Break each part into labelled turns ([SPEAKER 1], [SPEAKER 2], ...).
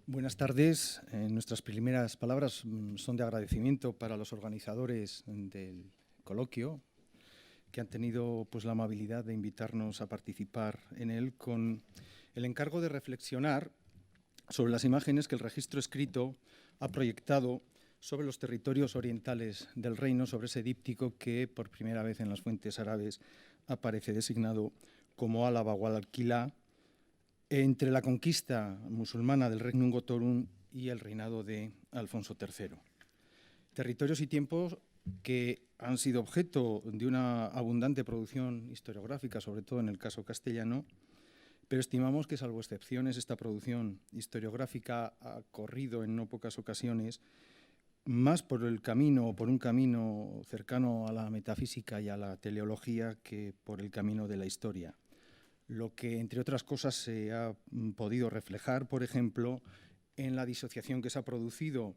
[SPEAKER 1] Buenas tardes. Nuestras primeras palabras son de agradecimiento para los organizadores del coloquio, que han tenido pues, la amabilidad de invitarnos a participar en él con el encargo de reflexionar sobre las imágenes que el registro escrito ha proyectado sobre los territorios orientales del reino, sobre ese díptico que por primera vez en las fuentes árabes aparece designado como Álaba o Al-Aquilá, entre la conquista musulmana del reino Ungotorun y el reinado de Alfonso III. Territorios y tiempos que han sido objeto de una abundante producción historiográfica, sobre todo en el caso castellano, pero estimamos que, salvo excepciones, esta producción historiográfica ha corrido en no pocas ocasiones más por el camino o por un camino cercano a la metafísica y a la teleología que por el camino de la historia. Lo que, entre otras cosas, se ha podido reflejar, por ejemplo, en la disociación que se ha producido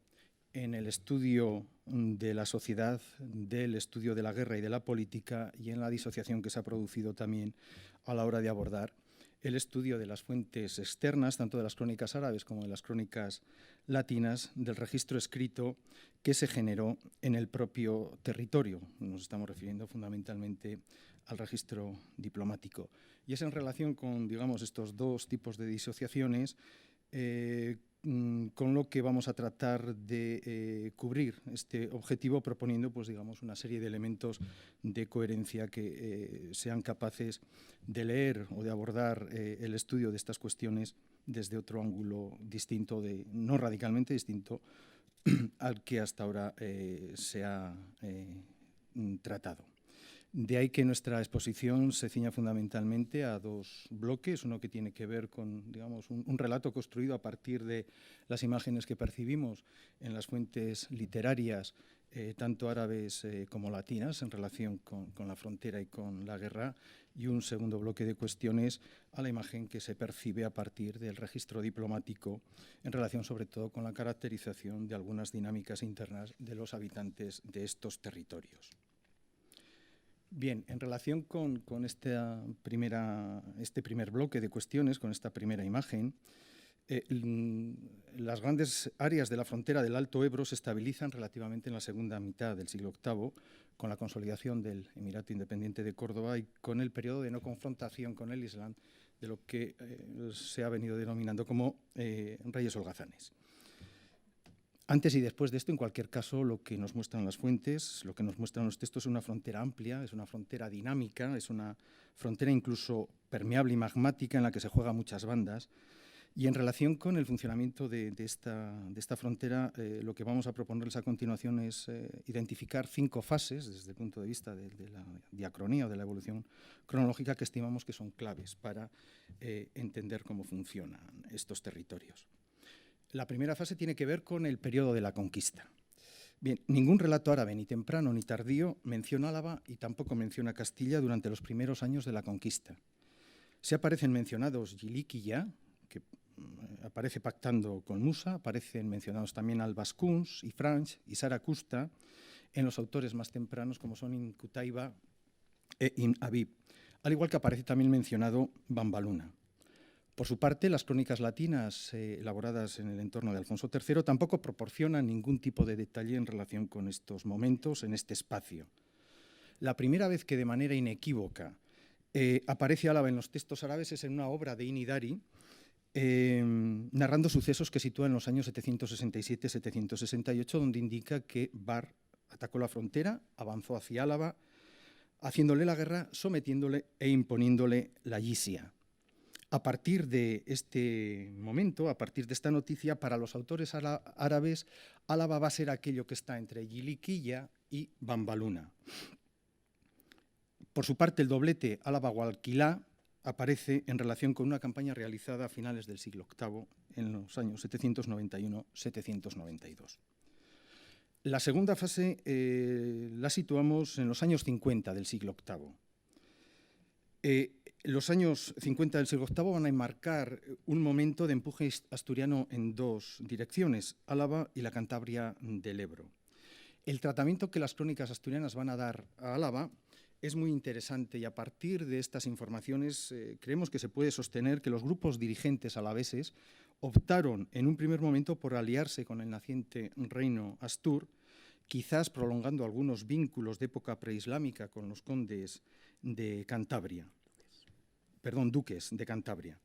[SPEAKER 1] en el estudio de la sociedad, del estudio de la guerra y de la política, y en la disociación que se ha producido también a la hora de abordar el estudio de las fuentes externas, tanto de las crónicas árabes como de las crónicas latinas, del registro escrito que se generó en el propio territorio. Nos estamos refiriendo fundamentalmente al registro diplomático. Y es en relación con, digamos, estos dos tipos de disociaciones con lo que vamos a tratar de cubrir este objetivo, proponiendo, pues, digamos, una serie de elementos de coherencia que sean capaces de leer o de abordar el estudio de estas cuestiones desde otro ángulo distinto, no radicalmente distinto, al que hasta ahora se ha tratado. De ahí que nuestra exposición se ciña fundamentalmente a dos bloques, uno que tiene que ver con, digamos, un relato construido a partir de las imágenes que percibimos en las fuentes literarias, tanto árabes como latinas, en relación con la frontera y con la guerra, y un segundo bloque de cuestiones a la imagen que se percibe a partir del registro diplomático, en relación sobre todo con la caracterización de algunas dinámicas internas de los habitantes de estos territorios. Bien, en relación con este primer bloque de cuestiones, con esta primera imagen, las grandes áreas de la frontera del Alto Ebro se estabilizan relativamente en la segunda mitad del siglo VIII, con la consolidación del Emirato Independiente de Córdoba y con el periodo de no confrontación con el Islam, de lo que se ha venido denominando como reyes holgazanes. Antes y después de esto, en cualquier caso, lo que nos muestran las fuentes, lo que nos muestran los textos es una frontera amplia, es una frontera dinámica, es una frontera incluso permeable y magmática en la que se juegan muchas bandas. Y en relación con el funcionamiento de esta frontera, lo que vamos a proponerles a continuación es identificar 5 fases desde el punto de vista de la diacronía o de la evolución cronológica que estimamos que son claves para entender cómo funcionan estos territorios. La primera fase tiene que ver con el periodo de la conquista. Bien, ningún relato árabe, ni temprano ni tardío, menciona Álava y tampoco menciona Castilla durante los primeros años de la conquista. Se aparecen mencionados Yilik y Ya, que aparece pactando con Musa, aparecen mencionados también Albascuns y Franch y Saracusta en los autores más tempranos, como son Ibn Qutayba e Ibn Habib, al igual que aparece también mencionado Bambaluna. Por su parte, las crónicas latinas elaboradas en el entorno de Alfonso III tampoco proporcionan ningún tipo de detalle en relación con estos momentos en este espacio. La primera vez que de manera inequívoca aparece Álava en los textos árabes es en una obra de Inidari, narrando sucesos que sitúa en los años 767-768, donde indica que Bar atacó la frontera, avanzó hacia Álava, haciéndole la guerra, sometiéndole e imponiéndole la yizia. A partir de este momento, a partir de esta noticia, para los autores árabes, Álava va a ser aquello que está entre Yiliquilla y Bambaluna. Por su parte, el doblete Álava o Alquilá aparece en relación con una campaña realizada a finales del siglo VIII, en los años 791-792. La segunda fase la situamos en los años 50 del siglo VIII. Los años 50 del siglo VIII van a enmarcar un momento de empuje asturiano en dos direcciones, Álava y la Cantabria del Ebro. El tratamiento que las crónicas asturianas van a dar a Álava es muy interesante y a partir de estas informaciones creemos que se puede sostener que los grupos dirigentes alaveses optaron en un primer momento por aliarse con el naciente reino Astur, quizás prolongando algunos vínculos de época preislámica con los condes de Cantabria, duques de Cantabria.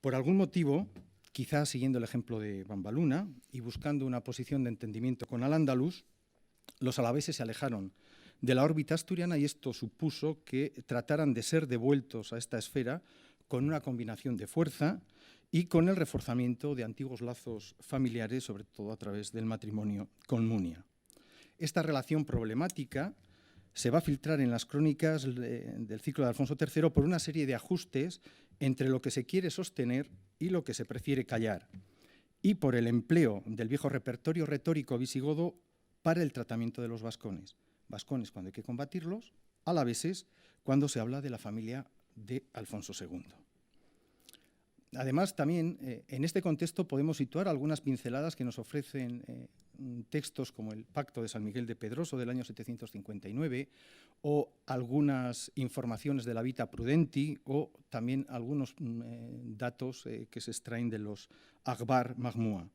[SPEAKER 1] Por algún motivo, quizás siguiendo el ejemplo de Bambaluna y buscando una posición de entendimiento con Al-Ándalus, los alaveses se alejaron de la órbita asturiana y esto supuso que trataran de ser devueltos a esta esfera con una combinación de fuerza y con el reforzamiento de antiguos lazos familiares, sobre todo a través del matrimonio con Munia. Esta relación problemática se va a filtrar en las crónicas del ciclo de Alfonso III por una serie de ajustes entre lo que se quiere sostener y lo que se prefiere callar, y por el empleo del viejo repertorio retórico visigodo para el tratamiento de los vascones. Vascones cuando hay que combatirlos, alaveses cuando se habla de la familia de Alfonso II. Además, también en este contexto podemos situar algunas pinceladas que nos ofrecen textos como el Pacto de San Miguel de Pedroso del año 759 o algunas informaciones de la Vita Prudenti o también algunos datos que se extraen de los Akhbar Majmua.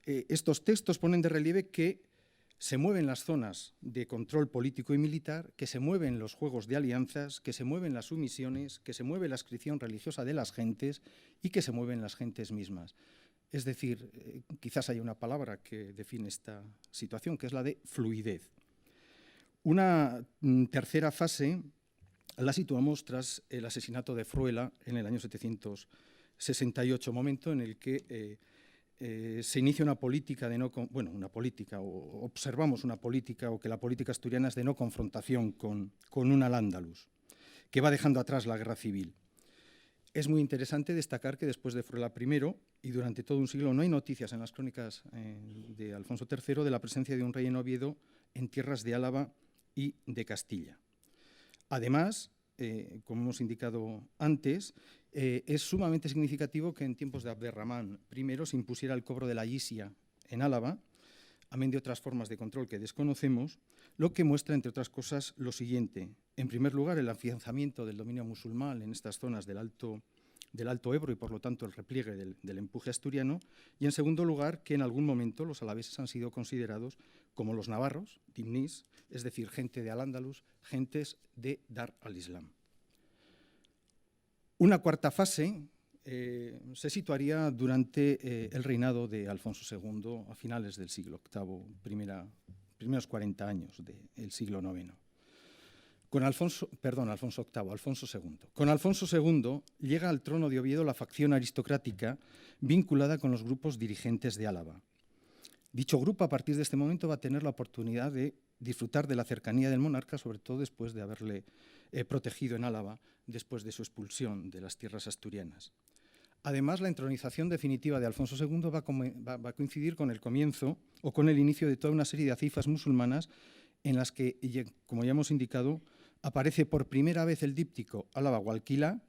[SPEAKER 1] Estos textos ponen de relieve que se mueven las zonas de control político y militar, que se mueven los juegos de alianzas, que se mueven las sumisiones, que se mueve la adscripción religiosa de las gentes y que se mueven las gentes mismas. Es decir, quizás haya una palabra que define esta situación, que es la de fluidez. Una tercera fase la situamos tras el asesinato de Fruela en el año 768, momento en el que se inicia una política de observamos una política, o que la política asturiana es de no confrontación con un Al-Ándalus, que va dejando atrás la guerra civil. Es muy interesante destacar que después de Fruela I y durante todo un siglo no hay noticias en las crónicas de Alfonso III de la presencia de un rey en Oviedo en tierras de Álava y de Castilla. Además, como hemos indicado antes, es sumamente significativo que en tiempos de Abderramán I se impusiera el cobro de la yizia en Álava, amén de otras formas de control que desconocemos, lo que muestra, entre otras cosas, lo siguiente. En primer lugar, el afianzamiento del dominio musulmán en estas zonas del Alto Ebro y, por lo tanto, el repliegue del empuje asturiano. Y, en segundo lugar, que en algún momento los alaveses han sido considerados como los navarros, dimnis, es decir, gente de Al-Ándalus, gentes de Dar al-Islam. Una cuarta fase se situaría durante el reinado de Alfonso II a finales del siglo VIII, primeros 40 años del siglo IX. Con Alfonso II. Con Alfonso II llega al trono de Oviedo la facción aristocrática vinculada con los grupos dirigentes de Álava. Dicho grupo, a partir de este momento, va a tener la oportunidad de disfrutar de la cercanía del monarca, sobre todo después de haberle protegido en Álava, después de su expulsión de las tierras asturianas. Además, la entronización definitiva de Alfonso II va a coincidir con el comienzo o con el inicio de toda una serie de acifas musulmanas en las que, como ya hemos indicado, aparece por primera vez el díptico Álava Gualquilá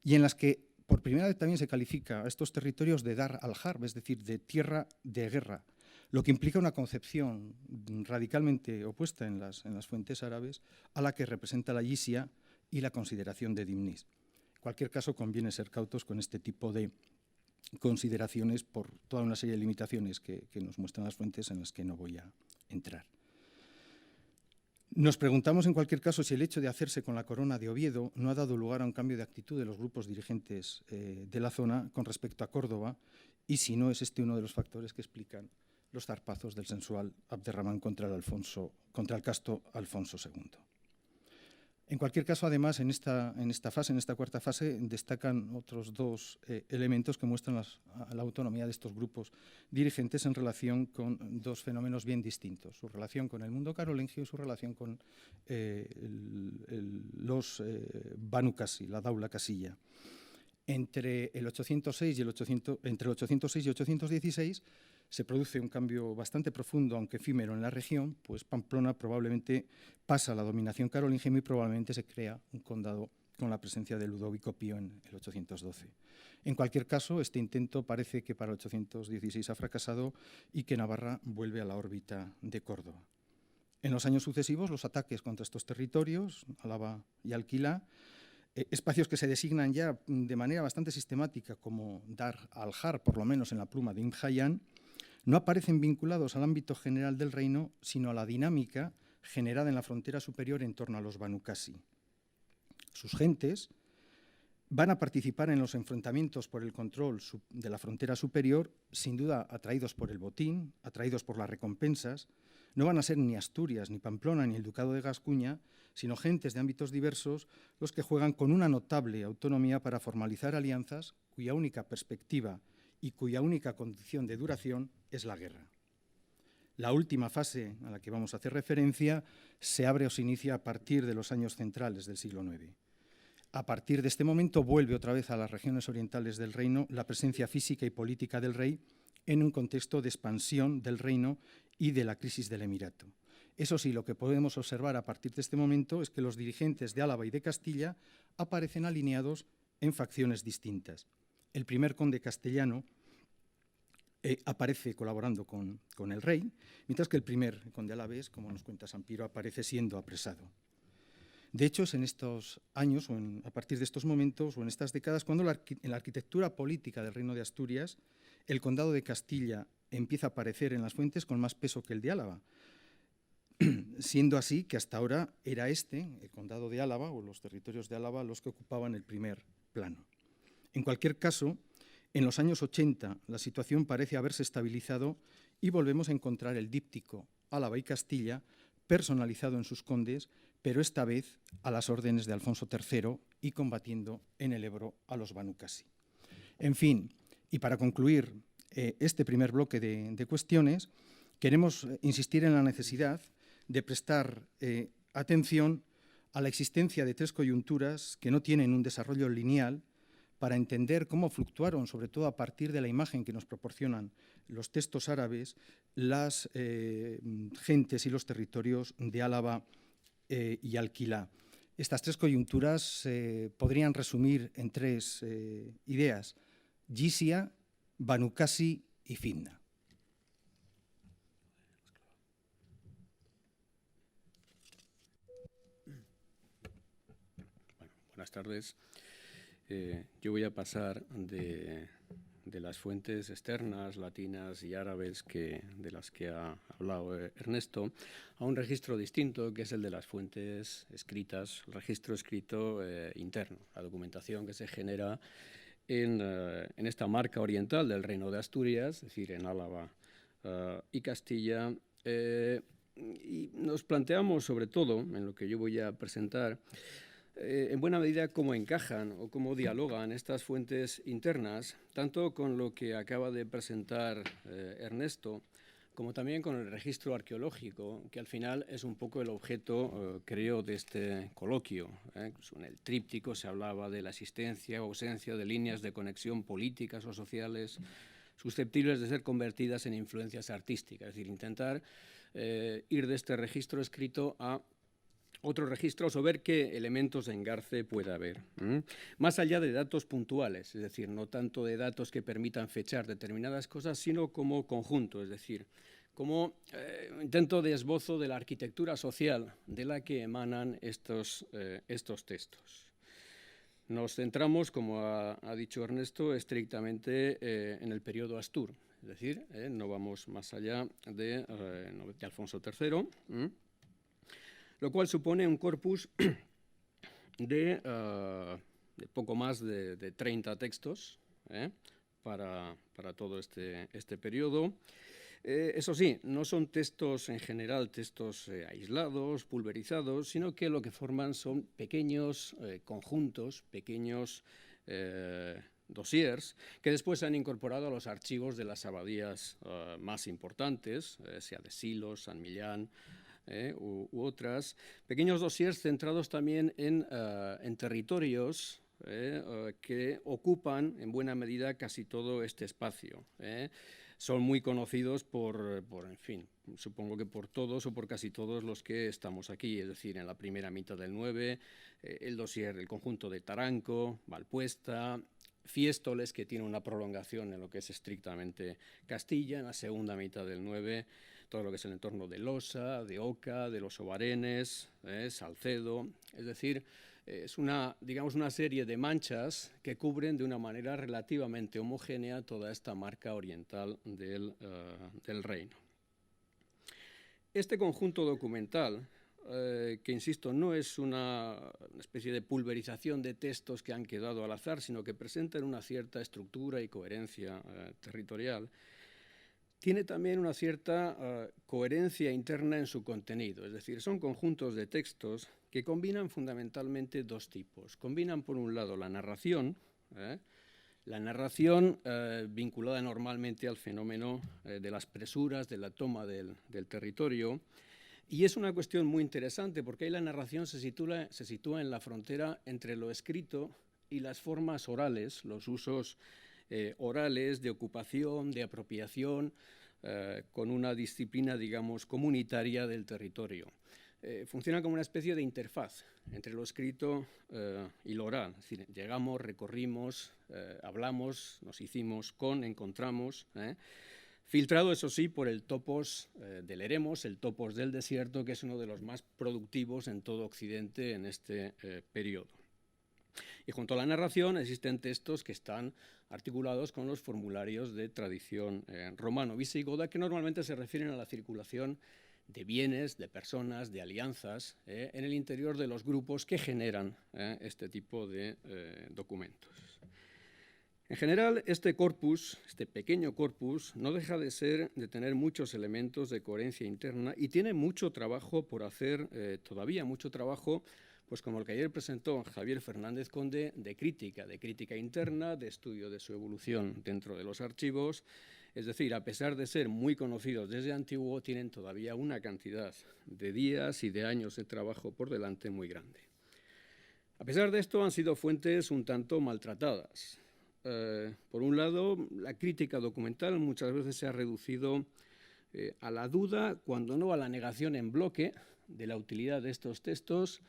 [SPEAKER 1] y en las que por primera vez también se califica a estos territorios de Dar al-Harb, es decir, de tierra de guerra, lo que implica una concepción radicalmente opuesta en las fuentes árabes a la que representa la yizia y la consideración de dimnis. En cualquier caso, conviene ser cautos con este tipo de consideraciones por toda una serie de limitaciones que nos muestran las fuentes en las que no voy a entrar. Nos preguntamos, en cualquier caso, si el hecho de hacerse con la corona de Oviedo no ha dado lugar a un cambio de actitud de los grupos dirigentes de la zona con respecto a Córdoba y si no es este uno de los factores que explican los zarpazos del sensual Abderramán contra el casto Alfonso II. En cualquier caso, además, en esta cuarta fase, destacan otros dos elementos que muestran la autonomía de estos grupos dirigentes en relación con dos fenómenos bien distintos: su relación con el mundo carolingio y su relación con los Banu Qasi, la Daula Casilla. Entre el 806 y 816 se produce un cambio bastante profundo, aunque efímero, en la región, pues Pamplona probablemente pasa a la dominación carolingia y muy probablemente se crea un condado con la presencia de Ludovico Pío en el 812. En cualquier caso, este intento parece que para el 816 ha fracasado y que Navarra vuelve a la órbita de Córdoba. En los años sucesivos, los ataques contra estos territorios, Álava y Alquilá, espacios que se designan ya de manera bastante sistemática como Dar al-Har, por lo menos en la pluma de Ibn Hayyan, no aparecen vinculados al ámbito general del reino, sino a la dinámica generada en la frontera superior en torno a los Banu Qasi. Sus gentes van a participar en los enfrentamientos por el control de la frontera superior, sin duda atraídos por el botín, atraídos por las recompensas. No van a ser ni Asturias, ni Pamplona, ni el Ducado de Gascuña, sino gentes de ámbitos diversos los que juegan con una notable autonomía para formalizar alianzas cuya única perspectiva y cuya única condición de duración es la guerra. La última fase a la que vamos a hacer referencia se abre o se inicia a partir de los años centrales del siglo IX. A partir de este momento vuelve otra vez a las regiones orientales del reino la presencia física y política del rey en un contexto de expansión del reino y de la crisis del emirato. Eso sí, lo que podemos observar a partir de este momento es que los dirigentes de Álava y de Castilla aparecen alineados en facciones distintas. El primer conde castellano aparece colaborando con el rey, mientras que el primer conde alavés, como nos cuenta San Piro, aparece siendo apresado. De hecho, es en estos años, o a partir de estos momentos, o en estas décadas, cuando en la arquitectura política del Reino de Asturias, el condado de Castilla empieza a aparecer en las fuentes con más peso que el de Álava, siendo así que hasta ahora era el condado de Álava, o los territorios de Álava, los que ocupaban el primer plano. En cualquier caso, en los años 80 la situación parece haberse estabilizado y volvemos a encontrar el díptico Álava y Castilla personalizado en sus condes, pero esta vez a las órdenes de Alfonso III y combatiendo en el Ebro a los Banu Qasi. En fin, y para concluir este primer bloque de cuestiones, queremos insistir en la necesidad de prestar atención a la existencia de tres coyunturas que no tienen un desarrollo lineal para entender cómo fluctuaron, sobre todo a partir de la imagen que nos proporcionan los textos árabes, las gentes y los territorios de Álava y Alquilá. Estas tres coyunturas se podrían resumir en tres ideas: Jizya, Banu Qasi y Fitna.
[SPEAKER 2] Bueno, buenas tardes. Yo voy a pasar de las fuentes externas, latinas y árabes de las que ha hablado Ernesto, a un registro distinto, que es el de las fuentes escritas, el registro escrito interno, la documentación que se genera en esta marca oriental del Reino de Asturias, es decir, en Álava y Castilla. Y nos planteamos, sobre todo, en lo que yo voy a presentar, en buena medida cómo encajan o cómo dialogan estas fuentes internas, tanto con lo que acaba de presentar Ernesto, como también con el registro arqueológico, que al final es un poco el objeto, creo, de este coloquio. En el tríptico se hablaba de la existencia o ausencia de líneas de conexión políticas o sociales susceptibles de ser convertidas en influencias artísticas, es decir, intentar ir de este registro escrito a otros registros o ver qué elementos de engarce puede haber. Más allá de datos puntuales, es decir, no tanto de datos que permitan fechar determinadas cosas, sino como conjunto, es decir, como intento de esbozo de la arquitectura social de la que emanan estos textos. Nos centramos, como ha dicho Ernesto, estrictamente en el periodo Astur, es decir, no vamos más allá de Alfonso III, lo cual supone un corpus de poco más de 30 textos para todo este periodo. Eso sí, no son textos en general, textos aislados, pulverizados, sino que lo que forman son pequeños conjuntos, pequeños dossiers, que después se han incorporado a los archivos de las abadías más importantes, sea de Silos, San Millán, u otras, pequeños dossiers centrados también en territorios que ocupan en buena medida casi todo este espacio. Son muy conocidos por, en fin, supongo que por todos o por casi todos los que estamos aquí, es decir, en la primera mitad del 9, el dossier, el conjunto de Taranco, Valpuesta, Fiéstoles, que tiene una prolongación en lo que es estrictamente Castilla, en la segunda mitad del 9, todo lo que es el entorno de Losa, de Oca, de los Obarenes, Salcedo, es decir, Es digamos, una serie de manchas que cubren de una manera relativamente homogénea toda esta marca oriental del reino. Este conjunto documental, que insisto, no es una especie de pulverización de textos que han quedado al azar, sino que presentan una cierta estructura y coherencia territorial, tiene también una cierta coherencia interna en su contenido, es decir, son conjuntos de textos que combinan fundamentalmente dos tipos. Combinan, por un lado, la narración vinculada normalmente al fenómeno de las presuras, de la toma del territorio, y es una cuestión muy interesante porque ahí la narración se sitúa en la frontera entre lo escrito y las formas orales, los usos orales de ocupación, de apropiación, con una disciplina, digamos, comunitaria del territorio. Funciona como una especie de interfaz entre lo escrito y lo oral. Es decir, llegamos, recorrimos, hablamos, nos hicimos con, encontramos, filtrado, eso sí, por el topos del eremos, el topos del desierto, que es uno de los más productivos en todo Occidente en este periodo. Y junto a la narración existen textos que están articulados con los formularios de tradición romano-visigoda, que normalmente se refieren a la circulación de bienes, de personas, de alianzas en el interior de los grupos que generan este tipo de documentos. En general, este corpus, este pequeño corpus, no deja de tener muchos elementos de coherencia interna y tiene mucho trabajo por hacer, todavía mucho trabajo, pues como el que ayer presentó Javier Fernández Conde, de crítica interna, de estudio de su evolución dentro de los archivos. Es decir, a pesar de ser muy conocidos desde antiguo, tienen todavía una cantidad de días y de años de trabajo por delante muy grande. A pesar de esto, han sido fuentes un tanto maltratadas. Por un lado, la crítica documental muchas veces se ha reducido a la duda, cuando no a la negación en bloque, de la utilidad de estos textos,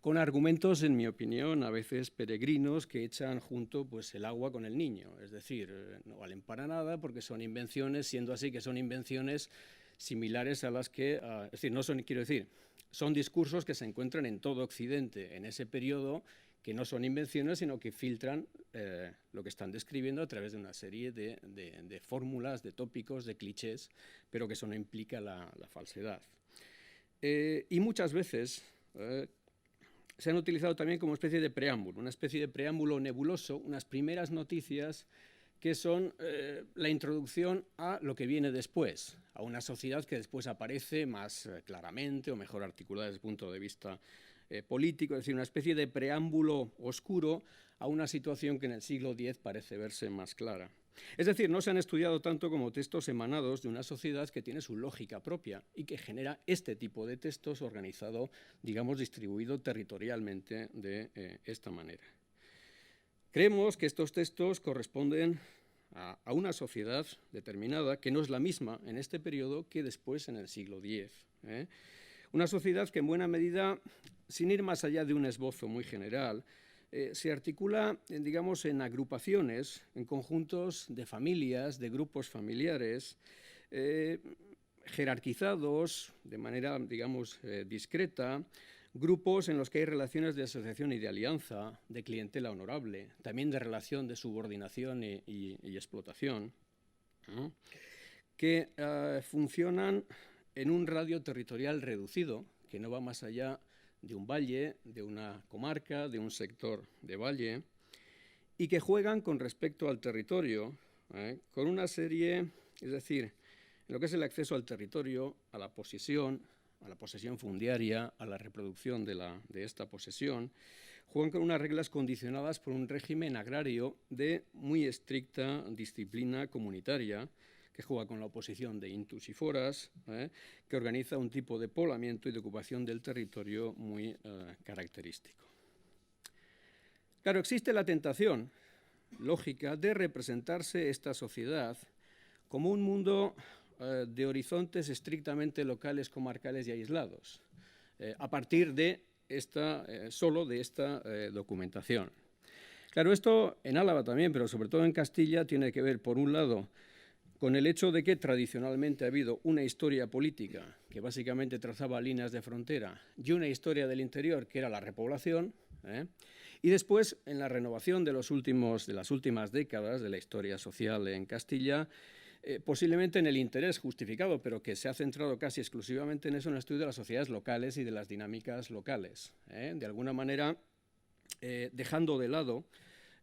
[SPEAKER 2] con argumentos, en mi opinión, a veces peregrinos, que echan junto pues, el agua con el niño. Es decir, no valen para nada porque son invenciones, siendo así que son invenciones similares a las que... es decir, no son, quiero decir, son discursos que se encuentran en todo Occidente en ese periodo, que no son invenciones, sino que filtran lo que están describiendo a través de una serie de fórmulas, de tópicos, de clichés, pero que eso no implica la falsedad. Y muchas veces se han utilizado también como especie de preámbulo, una especie de preámbulo nebuloso, unas primeras noticias que son la introducción a lo que viene después, a una sociedad que después aparece más claramente o mejor articulada desde el punto de vista político, es decir, una especie de preámbulo oscuro a una situación que en el siglo X parece verse más clara. Es decir, no se han estudiado tanto como textos emanados de una sociedad que tiene su lógica propia y que genera este tipo de textos organizado, digamos, distribuido territorialmente de esta manera. Creemos que estos textos corresponden a una sociedad determinada que no es la misma en este periodo que después en el siglo X. Una sociedad que en buena medida, sin ir más allá de un esbozo muy general, se articula, digamos, en agrupaciones, en conjuntos de familias, de grupos familiares, jerarquizados de manera, digamos, discreta, grupos en los que hay relaciones de asociación y de alianza, de clientela honorable, también de relación de subordinación y explotación, ¿no? Que funcionan en un radio territorial reducido, que no va más allá de un valle, de una comarca, de un sector de valle, y que juegan con respecto al territorio, con una serie, es decir, en lo que es el acceso al territorio, a la posesión fundiaria, a la reproducción de esta posesión, juegan con unas reglas condicionadas por un régimen agrario de muy estricta disciplina comunitaria, que juega con la oposición de intus y foras, que organiza un tipo de poblamiento y de ocupación del territorio muy característico. Claro, existe la tentación lógica de representarse esta sociedad como un mundo de horizontes estrictamente locales, comarcales y aislados, a partir de solo de esta documentación. Claro, esto en Álava también, pero sobre todo en Castilla, tiene que ver, por un lado, con el hecho de que tradicionalmente ha habido una historia política que básicamente trazaba líneas de frontera y una historia del interior que era la repoblación, Y después, en la renovación de las últimas décadas de la historia social en Castilla, posiblemente en el interés justificado, pero que se ha centrado casi exclusivamente en eso, en el estudio de las sociedades locales y de las dinámicas locales. De alguna manera, dejando de lado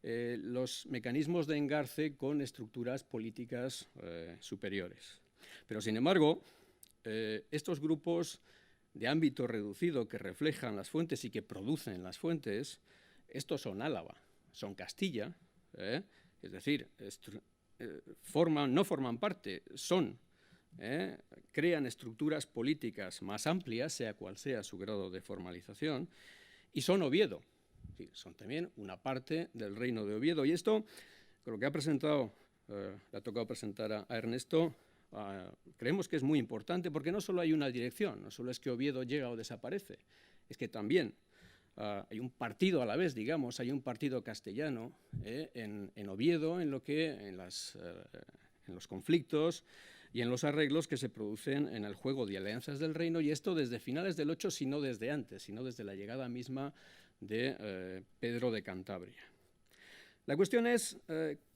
[SPEAKER 2] los mecanismos de engarce con estructuras políticas superiores. Pero, sin embargo, estos grupos de ámbito reducido que reflejan las fuentes y que producen las fuentes, estos son Álava, son Castilla, es decir, no forman parte, crean estructuras políticas más amplias, sea cual sea su grado de formalización, y son Oviedo, son también una parte del reino de Oviedo. Y esto, con lo que ha presentado, le ha tocado presentar a Ernesto, creemos que es muy importante porque no solo hay una dirección, no solo es que Oviedo llega o desaparece, es que también hay un partido a la vez, digamos, hay un partido castellano en Oviedo en los conflictos y en los arreglos que se producen en el juego de alianzas del reino, y esto desde finales del 8, sino desde antes, sino desde la llegada misma de Pedro de Cantabria. La cuestión es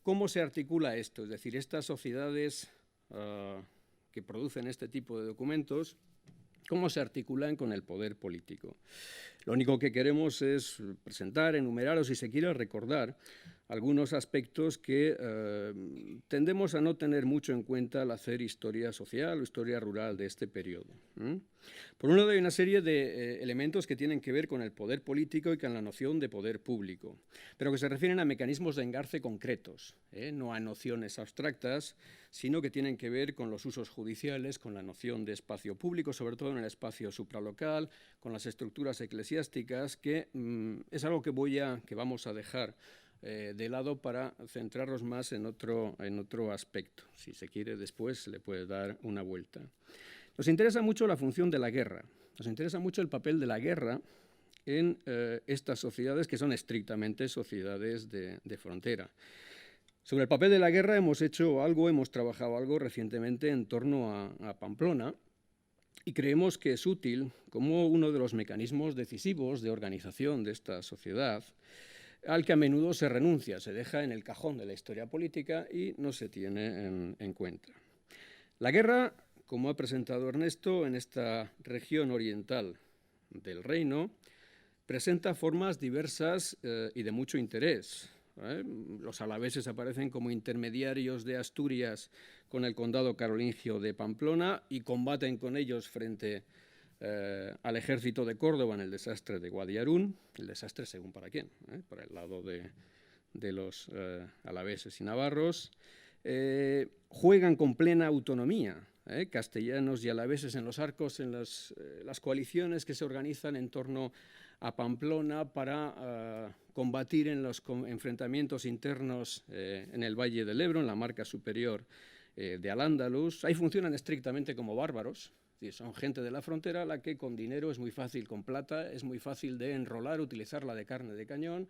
[SPEAKER 2] cómo se articula esto, es decir, estas sociedades que producen este tipo de documentos, cómo se articulan con el poder político. Lo único que queremos es presentar, enumerar o, si se quiere, recordar algunos aspectos que tendemos a no tener mucho en cuenta al hacer historia social o historia rural de este periodo. Por un lado, hay una serie de elementos que tienen que ver con el poder político y con la noción de poder público, pero que se refieren a mecanismos de engarce concretos, no a nociones abstractas, sino que tienen que ver con los usos judiciales, con la noción de espacio público, sobre todo en el espacio supralocal, con las estructuras eclesiásticas, que es algo que vamos a dejar de lado para centrarnos más en otro aspecto. Si se quiere, después se le puede dar una vuelta. Nos interesa mucho la función de la guerra, nos interesa mucho el papel de la guerra en estas sociedades que son estrictamente sociedades de frontera. Sobre el papel de la guerra hemos trabajado algo recientemente en torno a Pamplona, y creemos que es útil como uno de los mecanismos decisivos de organización de esta sociedad, al que a menudo se renuncia, se deja en el cajón de la historia política y no se tiene en cuenta. La guerra, como ha presentado Ernesto, en esta región oriental del reino, presenta formas diversas y de mucho interés. Los alaveses aparecen como intermediarios de Asturias con el condado carolingio de Pamplona y combaten con ellos frente al ejército de Córdoba en el desastre de Guadiarún, el desastre según para quién, para el lado de los alaveses y navarros. Juegan con plena autonomía, castellanos y alaveses en los arcos, en las coaliciones que se organizan en torno a Pamplona para combatir en los enfrentamientos internos en el Valle del Ebro, en la marca superior de Al-Ándalus. Ahí funcionan estrictamente como bárbaros, es decir, son gente de la frontera a la que con dinero es muy fácil, con plata es muy fácil de enrolar, utilizarla de carne de cañón.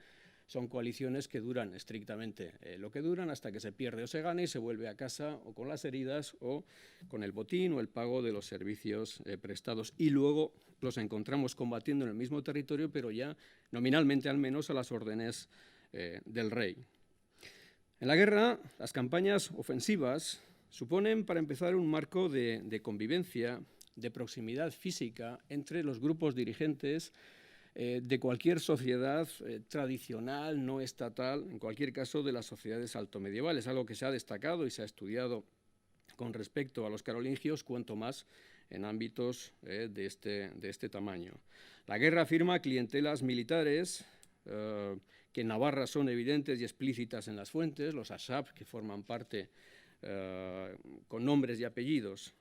[SPEAKER 2] Son coaliciones que duran estrictamente lo que duran hasta que se pierde o se gana y se vuelve a casa o con las heridas o con el botín o el pago de los servicios prestados. Y luego los encontramos combatiendo en el mismo territorio, pero ya nominalmente al menos a las órdenes del rey. En la guerra, las campañas ofensivas suponen, para empezar, un marco de convivencia, de proximidad física entre los grupos dirigentes de cualquier sociedad tradicional, no estatal, en cualquier caso de las sociedades altomedievales, algo que se ha destacado y se ha estudiado con respecto a los carolingios, cuanto más en ámbitos de este tamaño. La guerra afirma clientelas militares que en Navarra son evidentes y explícitas en las fuentes, los ashab, que forman parte con nombres y apellidos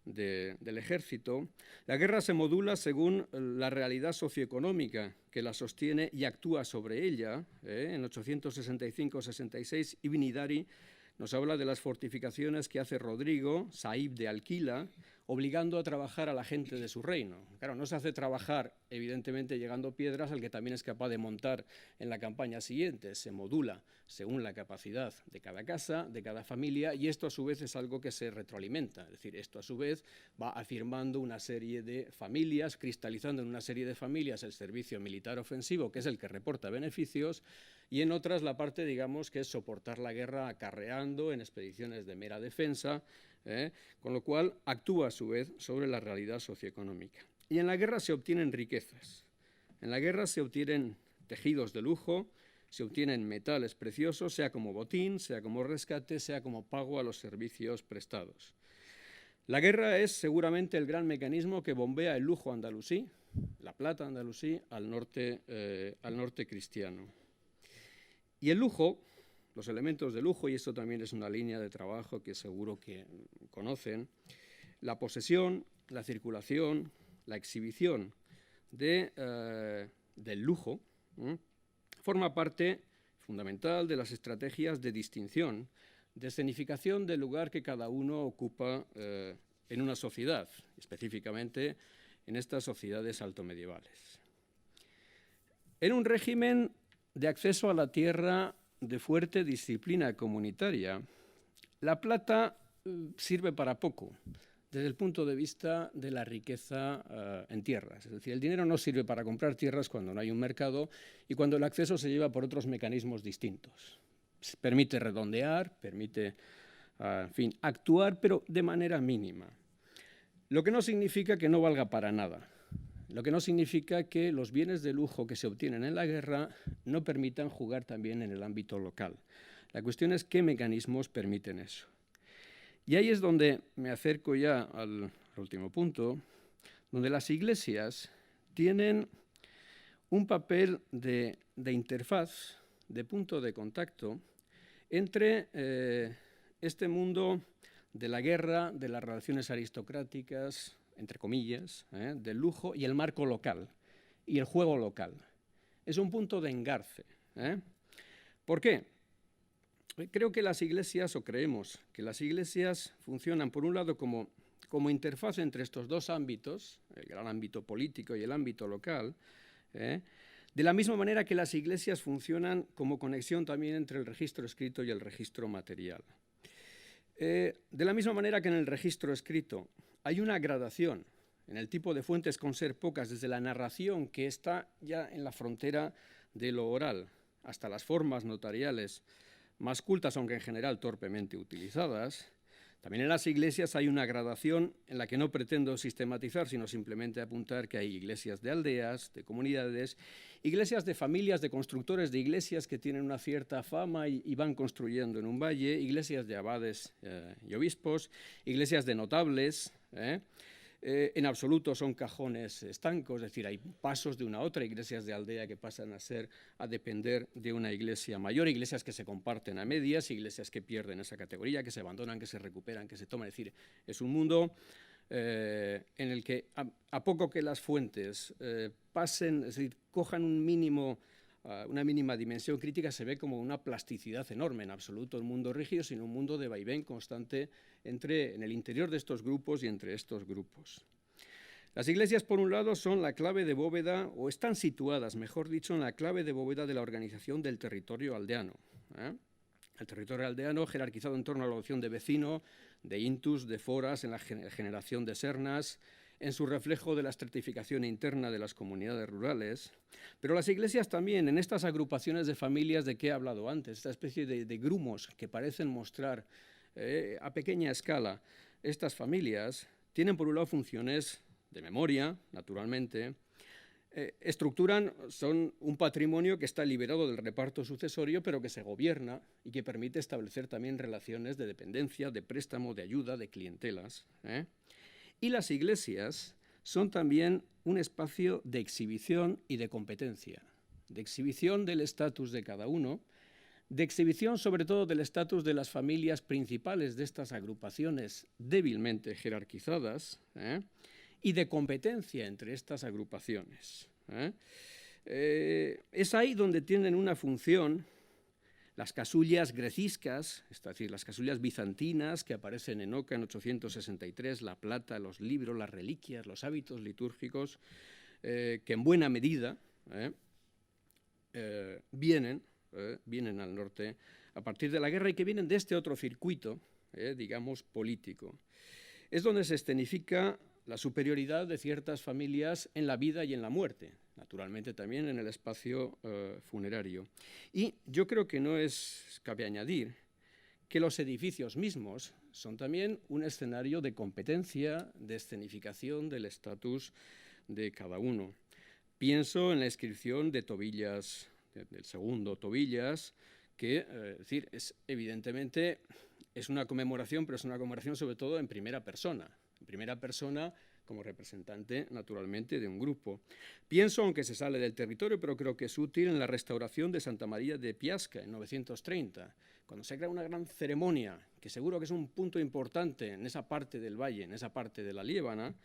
[SPEAKER 2] del ejército. La guerra se modula según la realidad socioeconómica que la sostiene y actúa sobre ella. En 865-66, Ibn Hidari nos habla de las fortificaciones que hace Rodrigo, Saíb de Alquila, obligando a trabajar a la gente de su reino. Claro, no se hace trabajar, evidentemente, llegando piedras al que también es capaz de montar en la campaña siguiente. Se modula según la capacidad de cada casa, de cada familia, y esto a su vez es algo que se retroalimenta. Es decir, esto a su vez va afirmando una serie de familias, cristalizando en una serie de familias el servicio militar ofensivo, que es el que reporta beneficios, y en otras la parte, digamos, que es soportar la guerra acarreando en expediciones de mera defensa, con lo cual actúa a su vez sobre la realidad socioeconómica. Y en la guerra se obtienen riquezas, en la guerra se obtienen tejidos de lujo, se obtienen metales preciosos, sea como botín, sea como rescate, sea como pago a los servicios prestados. La guerra es seguramente el gran mecanismo que bombea el lujo andalusí, la plata andalusí, al norte cristiano. Y el lujo, los elementos de lujo, y esto también es una línea de trabajo que seguro que conocen, la posesión, la circulación, la exhibición del lujo, forma parte fundamental de las estrategias de distinción, de escenificación del lugar que cada uno ocupa en una sociedad, específicamente en estas sociedades altomedievales. En un régimen de acceso a la tierra de fuerte disciplina comunitaria, la plata sirve para poco desde el punto de vista de la riqueza en tierras. Es decir, el dinero no sirve para comprar tierras cuando no hay un mercado y cuando el acceso se lleva por otros mecanismos distintos. Permite redondear, permite, en fin, actuar, pero de manera mínima. Lo que no significa que no valga para nada. Lo que no significa que los bienes de lujo que se obtienen en la guerra no permitan jugar también en el ámbito local. La cuestión es qué mecanismos permiten eso. Y ahí es donde me acerco ya al último punto, donde las iglesias tienen un papel de interfaz, de punto de contacto, entre este mundo de la guerra, de las relaciones aristocráticas, entre comillas, del lujo y el marco local y el juego local. Es un punto de engarce. ¿Por qué? Creo que las iglesias, o creemos que las iglesias funcionan, por un lado, como interfaz entre estos dos ámbitos, el gran ámbito político y el ámbito local, de la misma manera que las iglesias funcionan como conexión también entre el registro escrito y el registro material. De la misma manera que en el registro escrito hay una gradación en el tipo de fuentes con ser pocas, desde la narración que está ya en la frontera de lo oral, hasta las formas notariales más cultas, aunque en general torpemente utilizadas. También en las iglesias hay una gradación en la que no pretendo sistematizar, sino simplemente apuntar que hay iglesias de aldeas, de comunidades, iglesias de familias, de constructores de iglesias que tienen una cierta fama y van construyendo en un valle, iglesias de abades y obispos, iglesias de notables. En absoluto son cajones estancos, es decir, hay pasos de una a otra, iglesias de aldea que pasan a depender de una iglesia mayor, iglesias que se comparten a medias, iglesias que pierden esa categoría, que se abandonan, que se recuperan, que se toman. Es decir, es un mundo en el que a poco que las fuentes pasen, es decir, cojan una mínima dimensión crítica, se ve como una plasticidad enorme, en absoluto un mundo rígido, sino un mundo de vaivén constante en el interior de estos grupos y entre estos grupos. Las iglesias, por un lado, son la clave de bóveda, o están situadas, mejor dicho, en la clave de bóveda de la organización del territorio aldeano. El territorio aldeano jerarquizado en torno a la opción de vecino, de intus, de foras, en la generación de sernas, en su reflejo de la estratificación interna de las comunidades rurales, pero las iglesias también en estas agrupaciones de familias de que he hablado antes, esta especie de grumos que parecen mostrar a pequeña escala estas familias, tienen por un lado funciones de memoria, naturalmente, son un patrimonio que está liberado del reparto sucesorio, pero que se gobierna y que permite establecer también relaciones de dependencia, de préstamo, de ayuda, de clientelas. Y las iglesias son también un espacio de exhibición y de competencia, de exhibición del estatus de cada uno, de exhibición sobre todo del estatus de las familias principales de estas agrupaciones débilmente jerarquizadas, y de competencia entre estas agrupaciones. Es ahí donde tienen una función las casullas greciscas, es decir, las casullas bizantinas que aparecen en Oca en 863, la plata, los libros, las reliquias, los hábitos litúrgicos, que en buena medida vienen al norte a partir de la guerra y que vienen de este otro circuito, digamos, político. Es donde se escenifica la superioridad de ciertas familias en la vida y en la muerte, naturalmente también en el espacio funerario. Y yo creo que cabe añadir que los edificios mismos son también un escenario de competencia, de escenificación del estatus de cada uno. Pienso en la inscripción de Tobillas, del segundo Tobillas, que evidentemente es una conmemoración, pero es una conmemoración sobre todo en primera persona como representante naturalmente de un grupo. Pienso, aunque se sale del territorio, pero creo que es útil, en la restauración de Santa María de Piasca en 930, cuando se crea una gran ceremonia, que seguro que es un punto importante en esa parte del valle, en esa parte de la Liébana,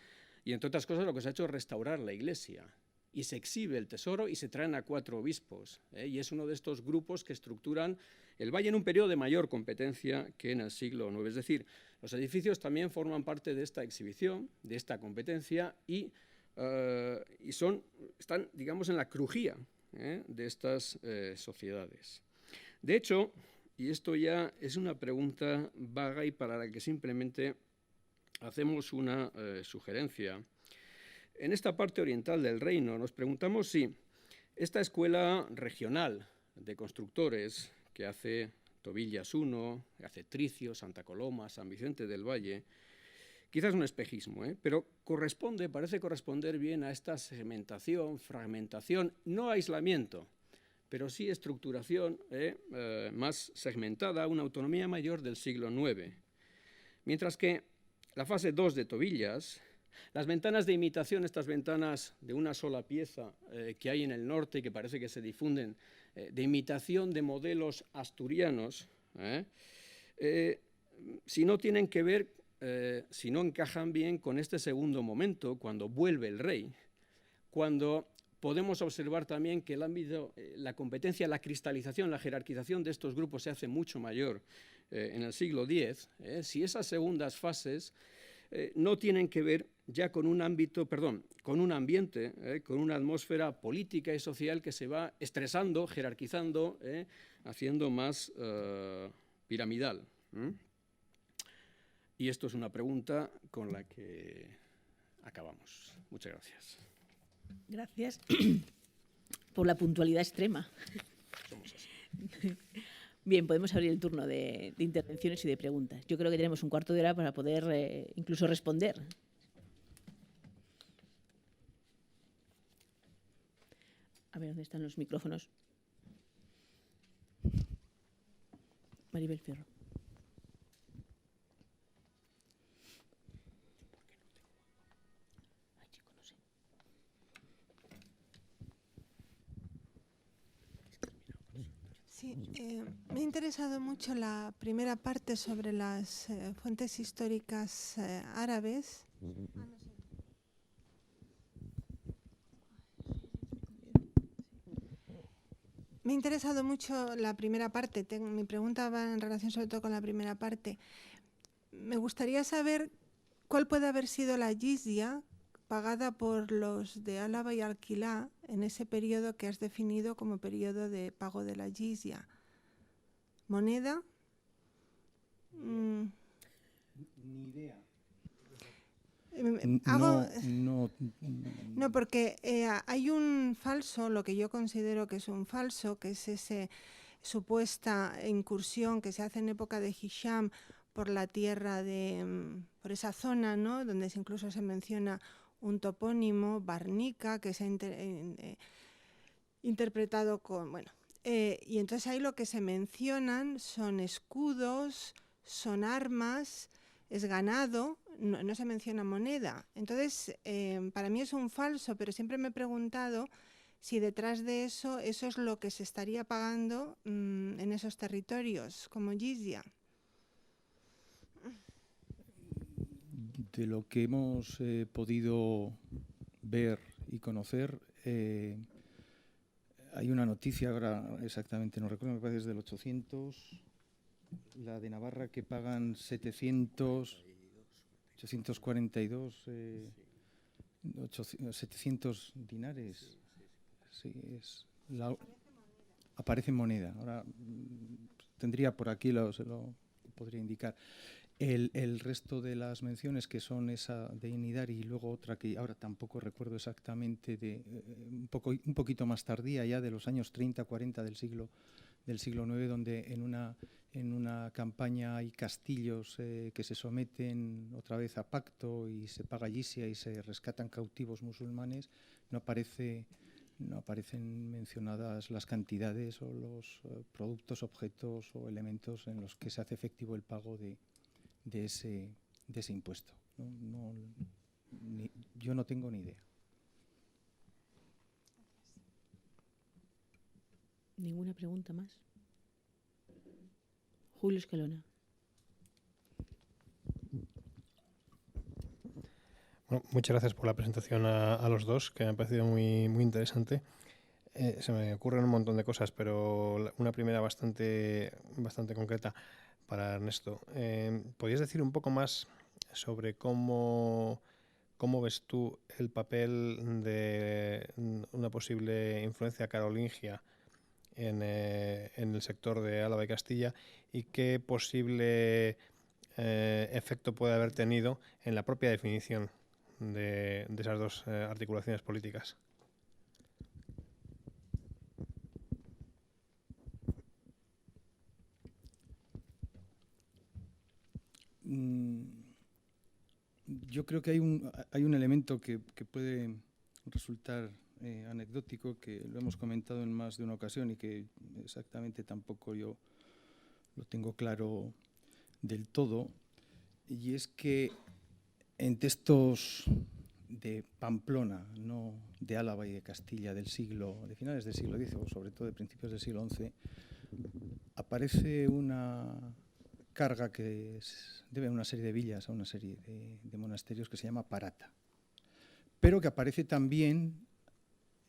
[SPEAKER 2] y entre otras cosas lo que se ha hecho es restaurar la iglesia. Y se exhibe el tesoro y se traen a 4 obispos. Y es uno de estos grupos que estructuran el valle en un periodo de mayor competencia que en el siglo IX. Es decir, los edificios también forman parte de esta exhibición, de esta competencia y están, digamos, en la crujía de estas sociedades. De hecho, y esto ya es una pregunta vaga y para la que simplemente hacemos una sugerencia, en esta parte oriental del reino nos preguntamos si esta escuela regional de constructores que hace Tobillas I, que hace Tricio, Santa Coloma, San Vicente del Valle, quizás un espejismo, pero parece corresponder bien a esta segmentación, fragmentación, no aislamiento, pero sí estructuración más segmentada, una autonomía mayor del siglo IX. Mientras que la fase 2 de Tobillas, las ventanas de imitación, estas ventanas de una sola pieza que hay en el norte y que parece que se difunden, de imitación de modelos asturianos, si no tienen que ver, si no encajan bien con este segundo momento, cuando vuelve el rey, cuando podemos observar también que el ámbito, la competencia, la cristalización, la jerarquización de estos grupos se hace mucho mayor en el siglo X, si esas segundas fases no tienen que ver ya con un ámbito, con un ambiente, con una atmósfera política y social que se va estresando, jerarquizando, haciendo más piramidal. Y esto es una pregunta con la que acabamos. Muchas gracias.
[SPEAKER 3] Gracias por la puntualidad extrema.
[SPEAKER 2] Somos así.
[SPEAKER 3] Bien, podemos abrir el turno de intervenciones y de preguntas. Yo creo que tenemos un cuarto de hora para poder incluso responder. A ver, ¿dónde están los micrófonos? Maribel Fierro. Ay, chico, no sé.
[SPEAKER 4] Sí, me ha interesado mucho la primera parte sobre las fuentes históricas árabes. Me ha interesado mucho la primera parte. Mi pregunta va en relación sobre todo con la primera parte. Me gustaría saber cuál puede haber sido la jizya pagada por los de Álava y Alquilá en ese periodo que has definido como periodo de pago de la jizya. ¿Moneda?
[SPEAKER 1] Ni idea.
[SPEAKER 4] No, porque hay un falso, lo que yo considero que es un falso, que es esa supuesta incursión que se hace en época de Hisham por la tierra por esa zona, ¿no? Donde incluso se menciona un topónimo, Barnica, que se ha interpretado con, bueno, y entonces ahí lo que se mencionan son escudos, son armas, es ganado, no se menciona moneda. Entonces, para mí es un falso, pero siempre me he preguntado si detrás de eso es lo que se estaría pagando en esos territorios, como jizya.
[SPEAKER 1] De lo que hemos podido ver y conocer, Hay una noticia, ahora exactamente no recuerdo, me parece es del 800, la de Navarra, que pagan 842, 700 dinares. Sí, aparece en moneda. Ahora tendría por aquí, se lo podría indicar. El resto de las menciones, que son esa de Inidari y luego otra que ahora tampoco recuerdo exactamente, un poquito más tardía, ya de los años 30, 40 del siglo IX, donde en una campaña hay castillos que se someten otra vez a pacto y se paga jizya y se rescatan cautivos musulmanes. No aparecen mencionadas las cantidades o los productos, objetos o elementos en los que se hace efectivo el pago de ese impuesto. Yo no tengo ni idea.
[SPEAKER 3] ¿Ninguna pregunta más? Julio Escalona.
[SPEAKER 5] Bueno, muchas gracias por la presentación a los dos, que me ha parecido muy, muy interesante. Se me ocurren un montón de cosas, pero una primera bastante concreta para Ernesto. ¿Podrías decir un poco más sobre cómo ves tú el papel de una posible influencia carolingia en el sector de Álava y Castilla, y qué posible efecto puede haber tenido en la propia definición de esas dos articulaciones políticas?
[SPEAKER 1] Yo creo que hay un elemento que puede resultar anecdótico, que lo hemos comentado en más de una ocasión y que exactamente tampoco yo lo tengo claro del todo, y es que en textos de Pamplona, no de Álava y de Castilla, de finales del siglo X o sobre todo de principios del siglo XI, aparece una carga que debe a una serie de villas, a una serie de monasterios, que se llama Parata, pero que aparece también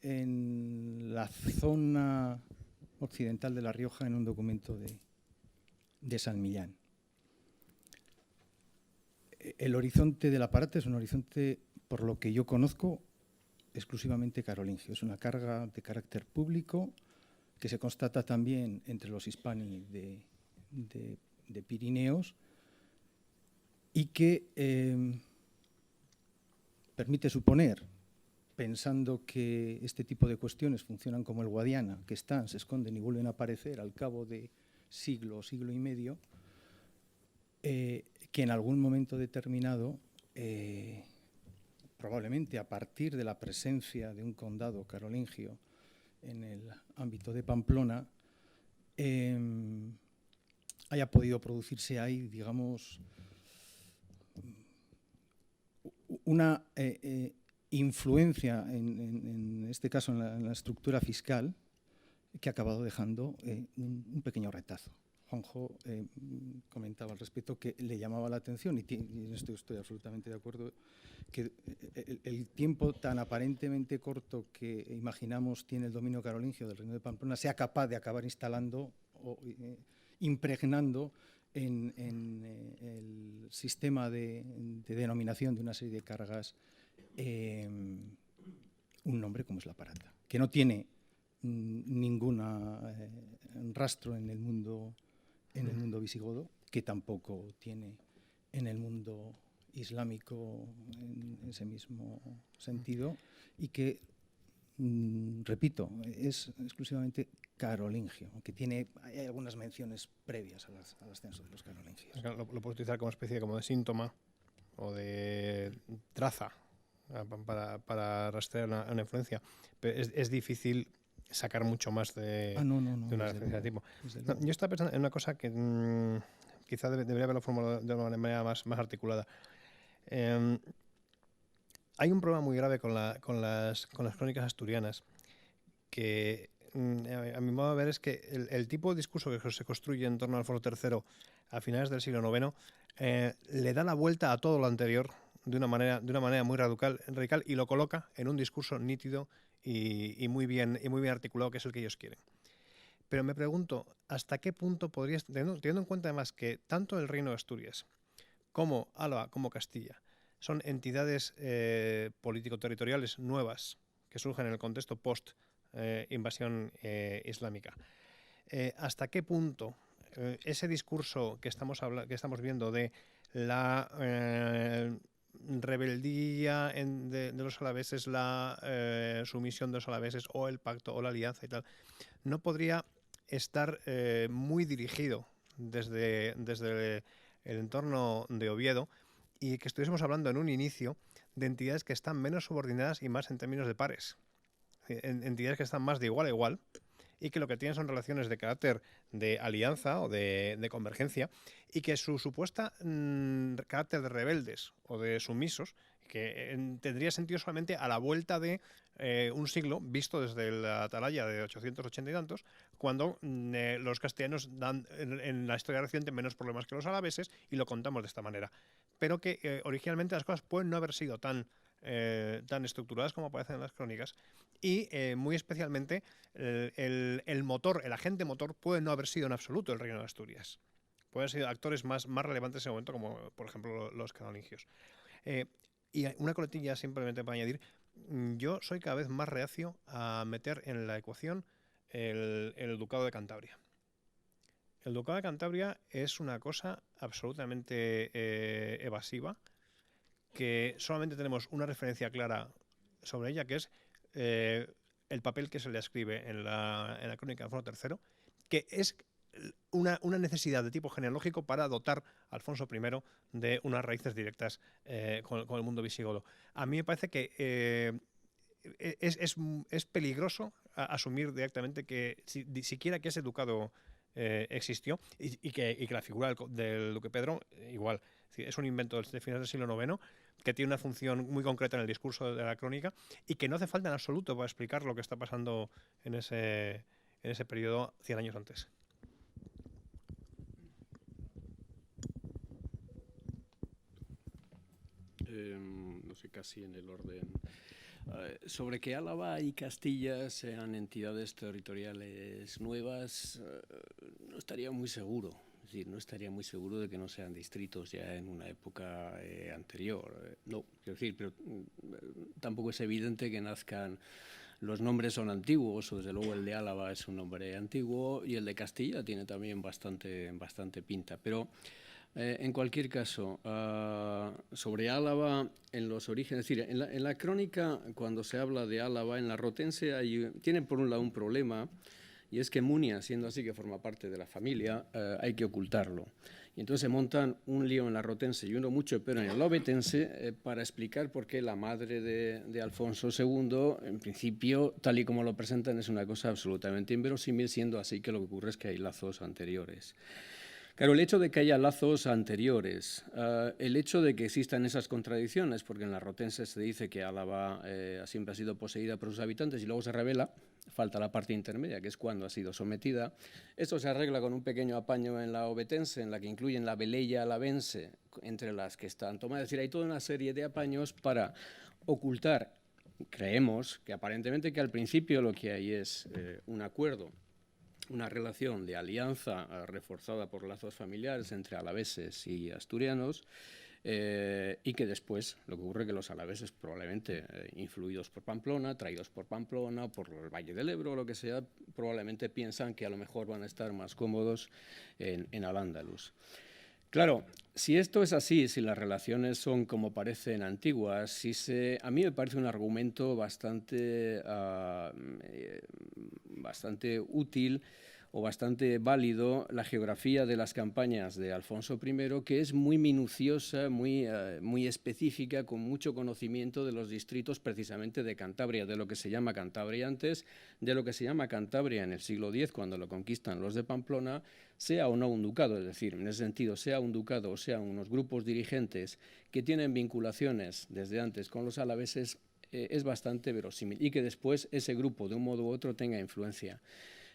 [SPEAKER 1] en la zona occidental de La Rioja en un documento de San Millán. El horizonte de la Parata es un horizonte, por lo que yo conozco, exclusivamente carolingio. Es una carga de carácter público que se constata también entre los hispani de Pirineos y que permite suponer, pensando que este tipo de cuestiones funcionan como el Guadiana, que están, se esconden y vuelven a aparecer al cabo de siglo y medio, que en algún momento determinado, probablemente a partir de la presencia de un condado carolingio en el ámbito de Pamplona, haya podido producirse ahí, digamos, una influencia, en este caso en la estructura fiscal, que ha acabado dejando un pequeño retazo. Juanjo comentaba al respecto que le llamaba la atención, y en esto estoy absolutamente de acuerdo, que el tiempo tan aparentemente corto que imaginamos tiene el dominio carolingio del Reino de Pamplona sea capaz de acabar instalando o impregnando en el sistema de denominación de una serie de cargas un nombre como es la Parata, que no tiene ningún rastro en el mundo visigodo, que tampoco tiene en el mundo islámico en ese mismo sentido, y que, repito, es exclusivamente carolingio, aunque hay algunas menciones previas al ascenso de los carolingios.
[SPEAKER 5] Lo puedo utilizar como especie de síntoma o de traza para rastrear una influencia, pero es difícil sacar mucho más de una referencia de tipo. Yo estaba pensando en una cosa que quizá debería haberlo formulado de una manera más articulada. Hay un problema muy grave con las crónicas asturianas, que a mi modo de ver es que el tipo de discurso que se construye en torno a Alfonso III a finales del siglo IX le da la vuelta a todo lo anterior de una manera muy radical y lo coloca en un discurso nítido y muy bien articulado, que es el que ellos quieren. Pero me pregunto, ¿hasta qué punto podrías, teniendo en cuenta además que tanto el Reino de Asturias como Álava como Castilla son entidades político-territoriales nuevas que surgen en el contexto post-invasión islámica, ¿hasta qué punto ese discurso que estamos viendo de la rebeldía de los alaveses, la sumisión de los alaveses o el pacto o la alianza y tal, no podría estar muy dirigido desde el entorno de Oviedo, y que estuviésemos hablando en un inicio de entidades que están menos subordinadas y más en términos de pares, entidades que están más de igual a igual y que lo que tienen son relaciones de carácter de alianza o de convergencia, y que su supuesta carácter de rebeldes o de sumisos, que tendría sentido solamente a la vuelta de un siglo, visto desde la atalaya de 880 y tantos, cuando los castellanos dan en la historia reciente menos problemas que los alaveses, y lo contamos de esta manera. Pero que originalmente las cosas pueden no haber sido tan estructuradas como aparecen en las crónicas, y muy especialmente el motor, el agente motor, puede no haber sido en absoluto el Reino de Asturias. Pueden haber sido actores más relevantes en ese momento, como por ejemplo los carolingios. Y una coletilla simplemente para añadir: yo soy cada vez más reacio a meter en la ecuación el Ducado de Cantabria. El Ducado de Cantabria es una cosa absolutamente evasiva, que solamente tenemos una referencia clara sobre ella, que es el papel que se le ascribe en la crónica de Alfonso III, que es una necesidad de tipo genealógico para dotar a Alfonso I de unas raíces directas con el mundo visigodo. A mí me parece que es peligroso asumir directamente que siquiera que ese ducado existió, y que la figura del duque Pedro igual. Es un invento de finales del siglo IX que tiene una función muy concreta en el discurso de la crónica, y que no hace falta en absoluto para explicar lo que está pasando en ese periodo 100 años antes.
[SPEAKER 2] No sé, casi en el orden. Sobre que Álava y Castilla sean entidades territoriales nuevas, no estaría muy seguro. Es decir, no estaría muy seguro de que no sean distritos ya en una época anterior. No, quiero decir, pero tampoco es evidente que nazcan. Los nombres son antiguos, o desde luego el de Álava es un nombre antiguo, y el de Castilla tiene también bastante pinta. Pero en cualquier caso, sobre Álava, en los orígenes, es decir, en la crónica, cuando se habla de Álava, en la rotense tienen por un lado un problema, y es que Munia, siendo así que forma parte de la familia, hay que ocultarlo. Y entonces se montan un lío en la rotense y uno mucho peor en el obetense para explicar por qué la madre de Alfonso II, en principio, tal y como lo presentan, es una cosa absolutamente inverosímil, siendo así que lo que ocurre es que hay lazos anteriores. Claro, el hecho de que haya lazos anteriores, el hecho de que existan esas contradicciones, porque en la rotense se dice que Álava siempre ha sido poseída por sus habitantes y luego se revela, falta la parte intermedia, que es cuando ha sido sometida. Esto se arregla con un pequeño apaño en la obetense, en la que incluyen la veleya alavense, entre las que están tomadas. Es decir, hay toda una serie de apaños para ocultar. Creemos que aparentemente que al principio lo que hay es un acuerdo, una relación de alianza reforzada por lazos familiares entre alaveses y asturianos, y que después lo que ocurre es que los alaveses, probablemente influidos por Pamplona, traídos por Pamplona, por el Valle del Ebro o lo que sea, probablemente piensan que a lo mejor van a estar más cómodos en Al-Ándalus. Claro, si esto es así, si las relaciones son como parecen antiguas, a mí me parece un argumento bastante útil o bastante válido la geografía de las campañas de Alfonso I, que es muy minuciosa, muy específica, con mucho conocimiento de los distritos precisamente de Cantabria, de lo que se llama Cantabria antes, de lo que se llama Cantabria en el siglo X, cuando lo conquistan los de Pamplona, sea o no un ducado, es decir, en ese sentido, sea un ducado o sean unos grupos dirigentes que tienen vinculaciones desde antes con los alaveses, es bastante verosímil, y que después ese grupo, de un modo u otro, tenga influencia.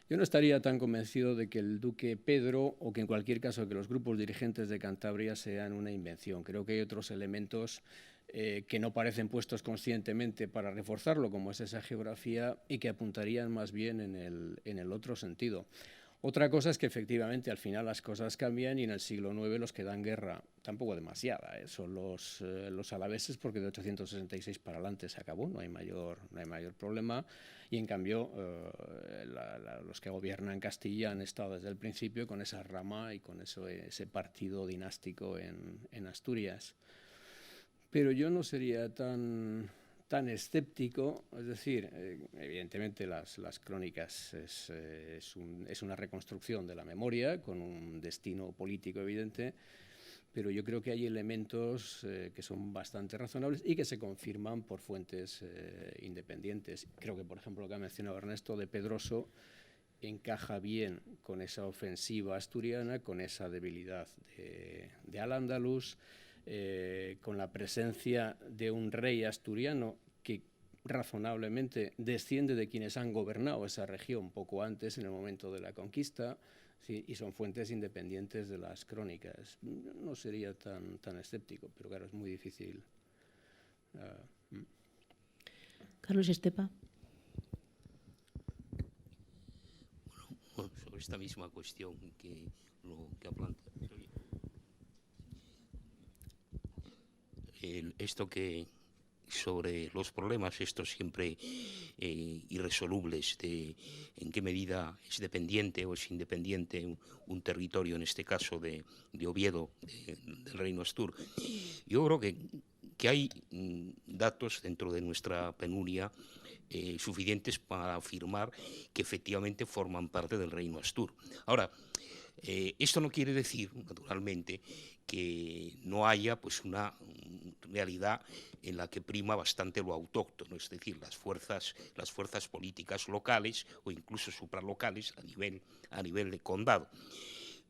[SPEAKER 2] Yo no estaría tan convencido de que el duque Pedro, o que en cualquier caso que los grupos dirigentes de Cantabria sean una invención. Creo que hay otros elementos que no parecen puestos conscientemente para reforzarlo, como es esa geografía, y que apuntarían más bien en el otro sentido. Otra cosa es que efectivamente al final las cosas cambian y en el siglo IX los que dan guerra, tampoco demasiada, son los alaveses, porque de 866 para adelante se acabó, no hay mayor problema, y en cambio los que gobiernan Castilla han estado desde el principio con esa rama y con ese partido dinástico en Asturias. Pero yo no sería tan escéptico, es decir, evidentemente las crónicas es una reconstrucción de la memoria con un destino político evidente, pero yo creo que hay elementos que son bastante razonables y que se confirman por fuentes independientes. Creo que, por ejemplo, lo que ha mencionado Ernesto de Pedroso encaja bien con esa ofensiva asturiana, con esa debilidad de Al-Ándalus, con la presencia de un rey asturiano que razonablemente desciende de quienes han gobernado esa región poco antes, en el momento de la conquista, ¿sí? Y son fuentes independientes de las crónicas. No sería tan escéptico, pero claro, es muy difícil.
[SPEAKER 3] Carlos Estepa.
[SPEAKER 6] Bueno, sobre esta misma cuestión que ha planteado. Esto que sobre los problemas estos siempre irresolubles de en qué medida es dependiente o es independiente un territorio, en este caso de Oviedo, del Reino Astur. Yo creo que hay datos dentro de nuestra penuria suficientes para afirmar que efectivamente forman parte del Reino Astur. Ahora, esto no quiere decir, naturalmente, que no haya pues una realidad en la que prima bastante lo autóctono, es decir, las fuerzas políticas locales o incluso supralocales a nivel de condado.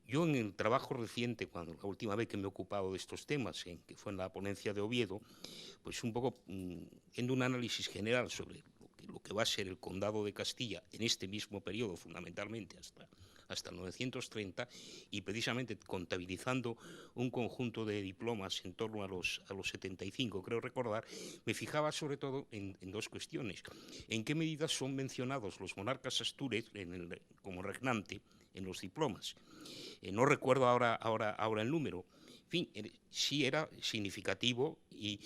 [SPEAKER 6] Yo en el trabajo reciente, la última vez que me he ocupado de estos temas, que fue en la ponencia de Oviedo, pues un poco en un análisis general sobre lo que va a ser el condado de Castilla en este mismo periodo, fundamentalmente hasta el 930, y precisamente contabilizando un conjunto de diplomas en torno a los 75, creo recordar, me fijaba sobre todo en dos cuestiones. ¿En qué medida son mencionados los monarcas astures como regnante en los diplomas? No recuerdo ahora el número. En fin, sí era significativo y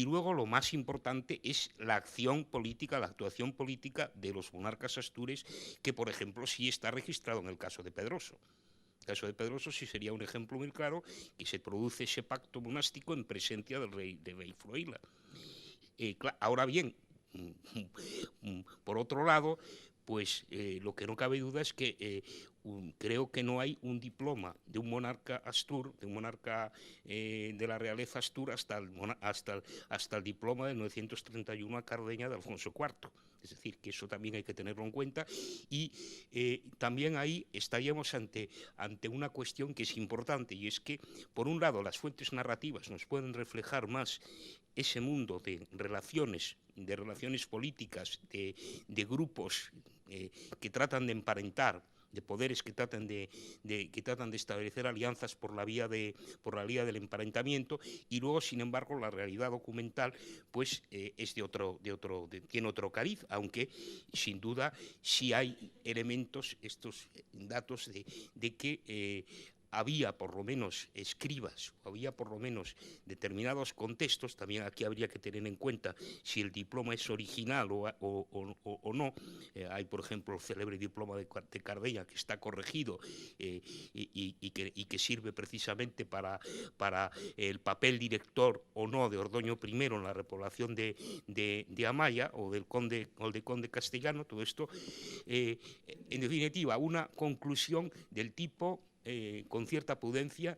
[SPEAKER 6] luego lo más importante es la acción política, la actuación política de los monarcas astures, que por ejemplo sí está registrado en el caso de Pedroso. El caso de Pedroso sí sería un ejemplo muy claro, que se produce ese pacto monástico en presencia del rey Froila. Ahora bien, por otro lado, pues lo que no cabe duda es que creo que no hay un diploma de un monarca astur, de un monarca de la realeza astur, hasta el diploma del 931 a Cardeña de Alfonso IV. Es decir, que eso también hay que tenerlo en cuenta. Y también ahí estaríamos ante una cuestión que es importante, y es que, por un lado, las fuentes narrativas nos pueden reflejar más ese mundo de relaciones políticas, de grupos que tratan de emparentar, de poderes que tratan de establecer alianzas por la vía del emparentamiento, y luego, sin embargo, la realidad documental pues es tiene otro cariz, aunque sin duda sí hay elementos, estos datos de que había por lo menos escribas, o había por lo menos determinados contextos. También aquí habría que tener en cuenta si el diploma es original o no. Hay, por ejemplo, el célebre diploma de Cardeña, que está corregido y que sirve precisamente para el papel director o no de Ordoño I en la repoblación de Amaya o del conde castellano. Todo esto, en definitiva, una conclusión del tipo, con cierta prudencia,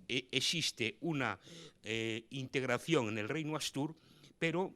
[SPEAKER 6] existe una integración en el reino astur, pero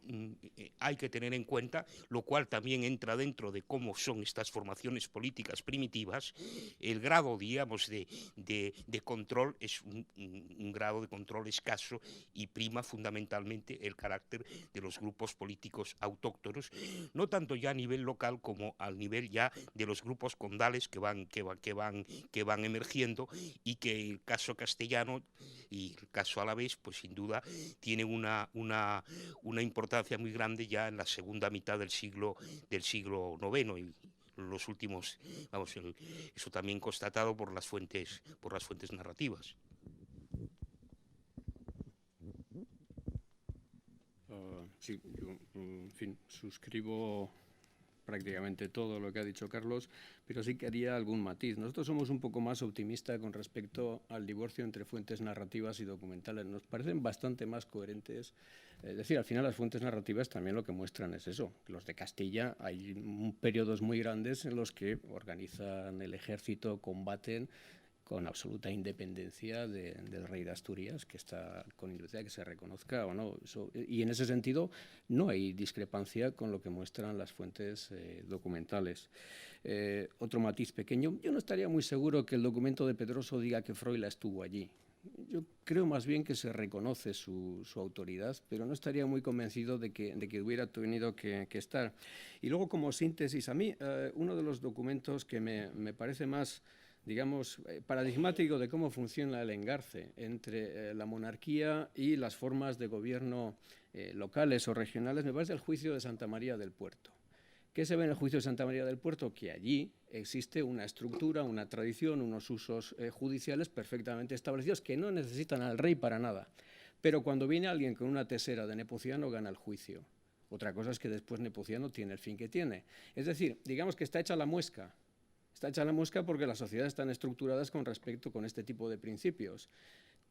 [SPEAKER 6] hay que tener en cuenta, lo cual también entra dentro de cómo son estas formaciones políticas primitivas, el grado, digamos, de control es un grado de control escaso y prima fundamentalmente el carácter de los grupos políticos autóctonos, no tanto ya a nivel local como al nivel ya de los grupos condales que van emergiendo, y que el caso castellano y el caso alavés, pues sin duda tienen una importancia muy grande ya en la segunda mitad del siglo IX, y los últimos, vamos, eso también constatado por las fuentes narrativas.
[SPEAKER 2] Sí, yo, en fin, suscribo prácticamente todo lo que ha dicho Carlos, pero sí que haría algún matiz. Nosotros somos un poco más optimistas con respecto al divorcio entre fuentes narrativas y documentales. Nos parecen bastante más coherentes. Es decir, al final las fuentes narrativas también lo que muestran es eso. Los de Castilla hay periodos muy grandes en los que organizan el ejército, combaten con absoluta independencia del rey de Asturias, que está con independencia de que se reconozca o no. Y en ese sentido no hay discrepancia con lo que muestran las fuentes documentales. Otro matiz pequeño, yo no estaría muy seguro que el documento de Pedroso diga que Froilaz estuvo allí. Yo creo más bien que se reconoce su autoridad, pero no estaría muy convencido de que hubiera tenido que estar. Y luego, como síntesis, a mí uno de los documentos que me parece más, digamos, paradigmático de cómo funciona el engarce entre la monarquía y las formas de gobierno locales o regionales, me parece el juicio de Santa María del Puerto. ¿Qué se ve en el juicio de Santa María del Puerto? Que allí existe una estructura, una tradición, unos usos judiciales perfectamente establecidos que no necesitan al rey para nada. Pero cuando viene alguien con una tesera de Nepociano, gana el juicio. Otra cosa es que después Nepociano tiene el fin que tiene. Es decir, digamos que está hecha la muesca. Está hecha la muesca porque las sociedades están estructuradas con este tipo de principios,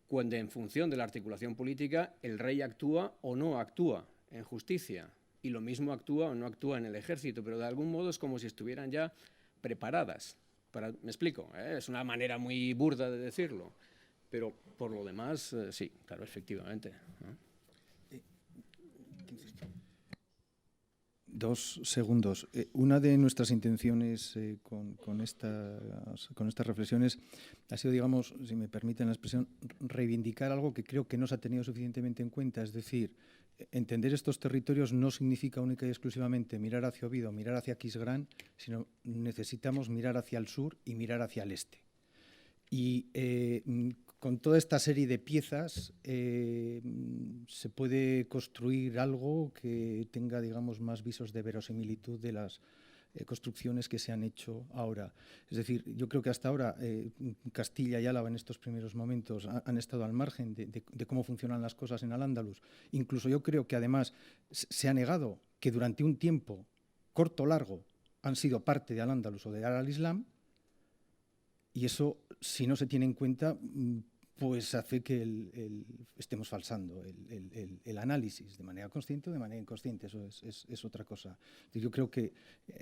[SPEAKER 2] cuando en función de la articulación política el rey actúa o no actúa en justicia, y lo mismo actúa o no actúa en el ejército, pero de algún modo es como si estuvieran ya preparadas. ¿Me explico? Es una manera muy burda de decirlo, pero por lo demás, sí, claro, efectivamente, ¿no?
[SPEAKER 1] 2 segundos. Una de nuestras intenciones con estas reflexiones ha sido, digamos, si me permiten la expresión, reivindicar algo que creo que no se ha tenido suficientemente en cuenta. Es decir, entender estos territorios no significa única y exclusivamente mirar hacia Oviedo, mirar hacia Aquisgrán, sino necesitamos mirar hacia el sur y mirar hacia el este. Y con toda esta serie de piezas se puede construir algo que tenga, digamos, más visos de verosimilitud de las construcciones que se han hecho ahora. Es decir, yo creo que hasta ahora Castilla y Álava en estos primeros momentos han estado al margen de cómo funcionan las cosas en Al-Ándalus. Incluso yo creo que además se ha negado que durante un tiempo corto o largo han sido parte de Al-Ándalus o de Al-Islam, y eso, si no se tiene en cuenta, pues hace que estemos falsando el análisis de manera consciente o de manera inconsciente. Eso es otra cosa. Yo creo que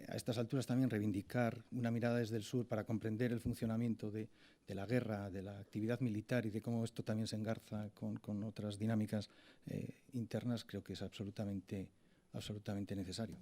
[SPEAKER 1] a estas alturas también reivindicar una mirada desde el sur para comprender el funcionamiento de la guerra, de la actividad militar y de cómo esto también se engarza con otras dinámicas internas, creo que es absolutamente necesario.